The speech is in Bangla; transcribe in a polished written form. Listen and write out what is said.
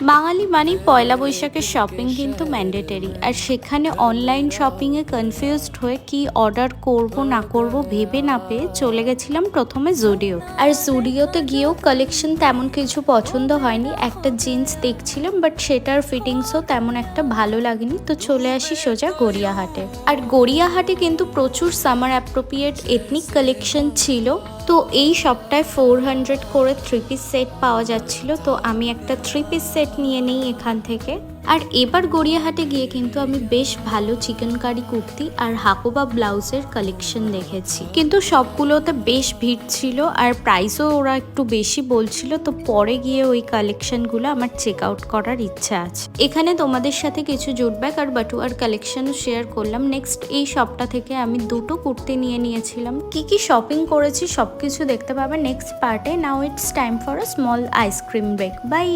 বাঙালি মানেই পয়লা বৈশাখের শপিং কিন্তু ম্যান্ডেটরি, আর সেখানে অনলাইন শপিংয়ে কনফিউজড হয়ে কি অর্ডার করব না করব ভেবে না পেয়ে চলে গেছিলাম প্রথমে জুডিও। আর জুডিওতে গিয়েও কালেকশন তেমন কিছু পছন্দ হয়নি। একটা জিন্স দেখছিলাম, বাট সেটার ফিটিংসও তেমন একটা ভালো লাগেনি, তো চলে আসি সোজা গড়িয়াহাটে। আর গড়িয়াহাটে কিন্তু প্রচুর সামার অ্যাপ্রোপ্রিয়েট এথনিক কালেকশন ছিল। তো এই সপ্তাহে 400 করে 3 পিস সেট পাওয়া যাচ্ছিল, তো আমি একটা 3 পিস সেট নিয়ে নিই এখান থেকে। আর এবার গড়িয়াহাটে গিয়ে কিন্তু আমি বেশ ভালো চিকেন কারি কুর্তি আর হাকোবা ব্লাউজের কালেকশন দেখেছি, কিন্তু সবগুলোতে বেশ ভিড় ছিল আর প্রাইসও ওরা একটু বেশি বলছিল। তো পরে গিয়ে ওই কালেকশনগুলো আমার চেক আউট করার ইচ্ছা আছে। এখানে তোমাদের সাথে কিছু জুট ব্যাগ আর বাটুয়ার কালেকশনও শেয়ার করলাম। নেক্সট এই সপ্তাহ থেকে আমি দুটো কুর্তি নিয়ে নিয়েছিলাম। কি কি শপিং করেছি সবকিছু দেখতে পাবে নেক্সট পার্টে। Now it's time for a small ice cream break. By.